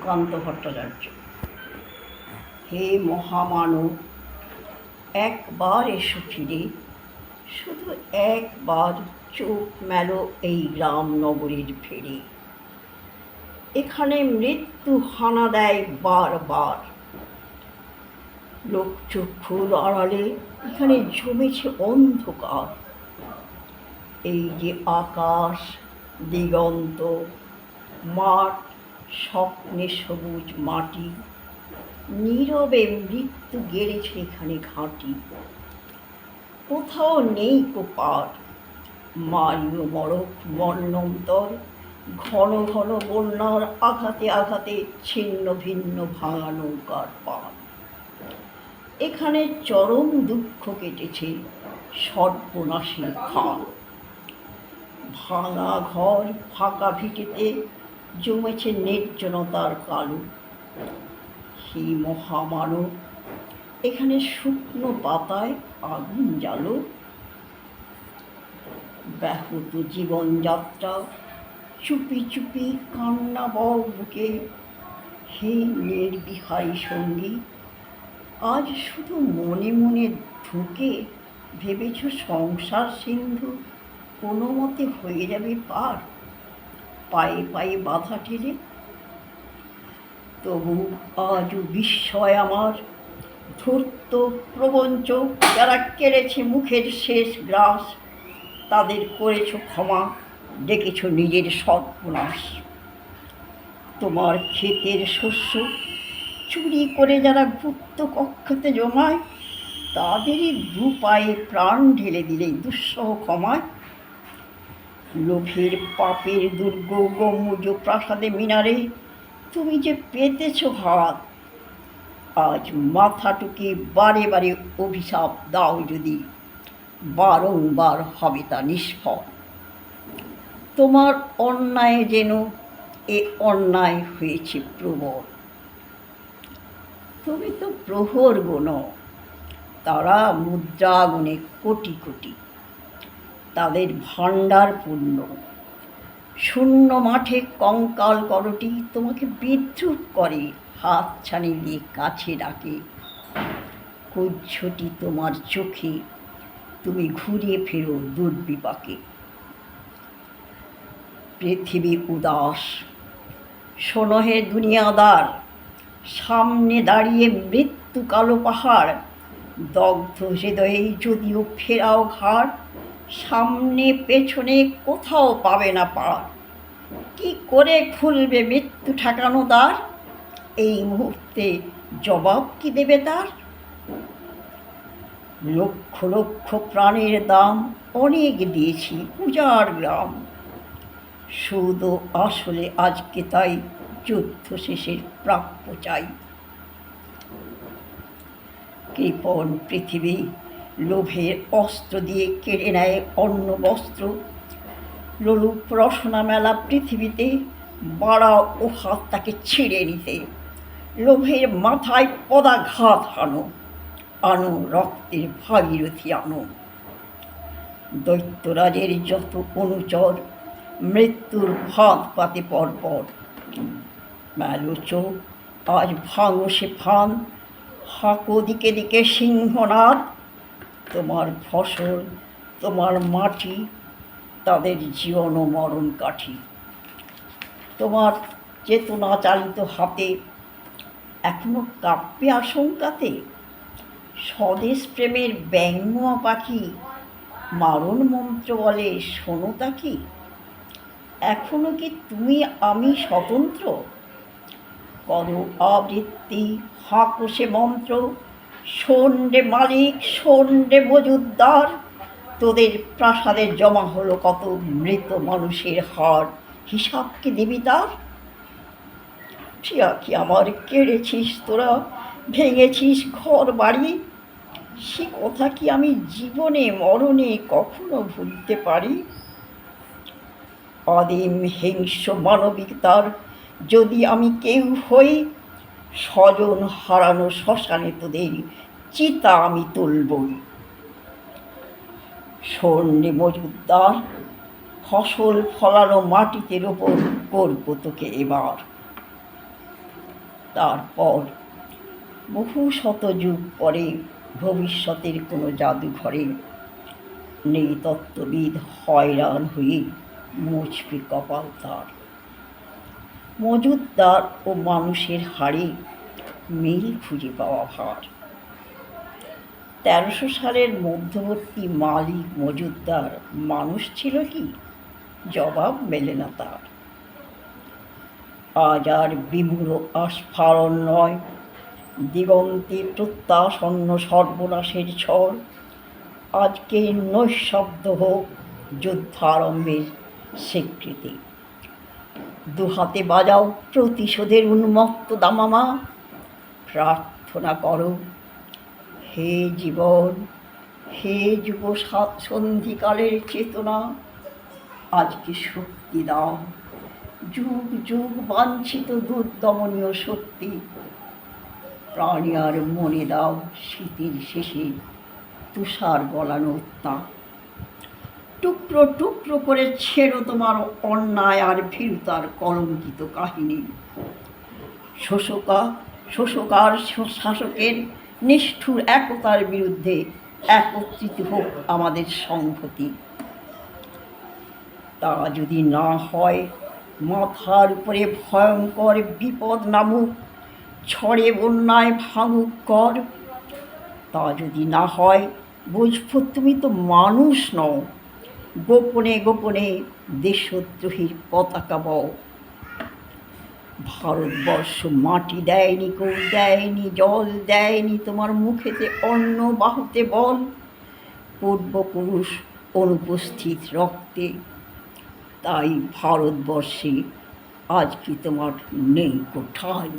সুকান্ত ভট্টাচার্য। হে মহামানব, একবার এসো ফিরে, শুধু একবার চোখ মেলো এই গ্রাম নগরীর ফেরে। এখানে মৃত্যু হানা দেয় বারবার, লোকচক্ষুর আড়ালে এখানে জমেছে অন্ধকার। এই যে আকাশ, দিগন্ত, মাঠ, স্বপ্নে সবুজ মাটি, নীরবে মৃত্যু গেড়েছে এখানে ঘাঁটি। কোথাও নেই কোপার, মারিও মরক মন্বন্তর, ঘন ঘন বন্যার আঘাতে আঘাতে ছিন্ন ভিন্ন ভাঙা নৌকার পার। এখানে চরম দুঃখ কেটেছে সর্বনাশের খাল। ভাঙা ঘর, ফাঁকা ভিটেতে জমেছে নির্জনতার কালো। হে মহামানব, এখানে শুকনো পাতায় আগুন জ্বালো। ব্যাহত জীবনযাত্রা, চুপি চুপি কান্না বও বুকে। হে নির্বিহারী সঙ্গী, আজ শুধু মনে মনে ঢুকে ভেবেছ সংসার সিন্ধু কোনো মতে হয়ে যাবে পার, পায়ে পায়ে বাধা ঠেলে। তবু আজও বিস্ময় আমার, ধূর্ত প্রবঞ্চ যারা কেড়েছে মুখের শেষ গ্রাস, তাদের করেছ ক্ষমা, ডেকেছ নিজের সর্বনাশ। তোমার ক্ষেতের শস্য চুরি করে যারা গুপ্ত কক্ষতে জমায়, তাদেরই দু পায়ে প্রাণ ঢেলে দিলে দুঃসহ ক্ষমায়। লোভের পাপের দুর্গ গম্বুজ প্রাসাদে মিনারে তুমি যে পেতেছ হাত, আজ মাথা টুকে বারে বারে অভিশাপ দাও যদি, বারংবার হবে তা নিষ্ফল। তোমার অন্যায় যেন এ অন্যায় হয়েছে প্রবল। তুমি তো প্রহর গুণ, তারা মুদ্রা গুণে কোটি কোটি, তাদের ভাণ্ডার পূর্ণ। শূন্য মাঠে কঙ্কাল করটি তোমাকে বিদ্রুপ করে, হাত ছানি দিয়ে কাছে ডাকে। কুজ্ঝটি তোমার চোখে, তুমি ঘুরে ফেরো দুর্বিপাকে। পৃথিবী উদাস, শোনো হে দুনিয়াদার, সামনে দাঁড়িয়ে মৃত্যু কালো পাহাড়। দগ্ধ হৃদয়ে যদিও ফেরাও ঘাড়, সামনে পেছনে কোথাও পাবে না পার। কি করে খুলবে মৃত্যু ঠেকানো দ্বার, এই মুহূর্তে জবাব কি দেবে তার? লক্ষ লক্ষ প্রাণের দাম অনেক দিয়েছি উজাড় গ্রাম, শুধু আসলে আজকে তাই যুদ্ধ শেষের প্রাপ্য চাই। কৃপণ পৃথিবী লোভের অস্ত্র দিয়ে কেড়ে নেয় অন্ন বস্ত্র। লোলুপ রসনা মেলা পৃথিবীতে, বাড়াও ও হাত তাকে ছিঁড়ে নিতে। লোভের মাথায় পদাঘাত হানো, আনো রক্তের ভাগীরথী আনো। দৈত্যরাজের যত অনুচর, মৃত্যুর ফাঁদ পাতে পরপর। মেলো চোখ, আজ ভাঙো সে ফাঁদ, হাঁকো দিকে দিকে সিংহনাদ। তোমার ফসল, তোমার মাটি, তাদের জীবন ও মরণ কাঠি। তোমার চেতনা চালিত হাতে এখনো কাঁপবে আশঙ্কাতে। স্বদেশ প্রেমের ব্যঙ্গমা পাখি মারণ মন্ত্র বলে শোনো তা কি? এখনো কি তুমি আমি স্বতন্ত্র? করো আবৃত্তি, হাঁকো সে মন্ত্র। শোন রে মালিক, শোন রে মজুদ্দার, তোদের প্রাসাদে জমা হলো কত মৃত মানুষের হাড়, হিসাব কি দিবি তার? কি আমার কেড়েছিস তোরা, ভেঙেছিস ঘর বাড়ি, সে কথা কি আমি জীবনে মরণে কখনো ভুলতে পারি? আদিম হিংস্র মানবিকতার যদি আমি কেউ হই, স্বজন হারানো শ্মশানে তোদের চিতা আমি তুলবই। শোন রে মজুদ্দার, ফসল ফলানো মাটিতে রোপণ করবো তোকে এবার। তারপর বহু শত যুগ পরে ভবিষ্যতের কোনো জাদুঘরে নৃতত্ত্ববিদ হয়রান হয়ে মুছবে কপাল তার। মজুতদার ও মানুষের হাড়ে মিল খুঁজে পাওয়া ভার। ১৩০০ সালের মধ্যবর্তী মালিক মজুতদার মানুষ ছিল কি? জবাব মেলে না তার। আজ আর বিমূঢ় আস্ফালন নয়, দিগন্তে প্রত্যাসন্ন সর্বনাশের ঝড়। আজকে নৈঃশব্দ হোক যুদ্ধারম্ভের স্বীকৃতি। দুহাতে বাজাও প্রতিশোধের উন্মত্ত দামামা। প্রার্থনা করো, হে জীবন, হে যুব সন্ধিকালের চেতনা, আজকে শক্তি দাও, যুগ যুগ বাঞ্ছিত দুর্দমনীয় শক্তি। প্রাণী আর মনে দাও শীতের শেষে তুষার গলানো তাপ। টুকরো টুকরো করে ছেড়ো তোমার অন্যায় আর ভীরুতার কলঙ্কিত কাহিনী। শোষকার শাসকের নিষ্ঠুর একতার বিরুদ্ধে একত্রিত হোক আমাদের সংহতি। তা যদি না হয়, মাথার উপরে ভয়ঙ্কর বিপদ নামুক, ঝড়ে বন্যায় ভাঙুক কর। তা যদি না হয়, বুঝবো তুমি তো মানুষ নও, গোপনে গোপনে দেশদ্রোহীর পতাকা বও। ভারতবর্ষ মাটি দেয়নি, কেউ দেয়নি, জল দেয়নি, তোমার মুখেতে অন্ন, বাহুতে বল। পূর্বপুরুষ অনুপস্থিত রক্তে, তাই ভারতবর্ষে আজকে তোমার নেই কোঠায়।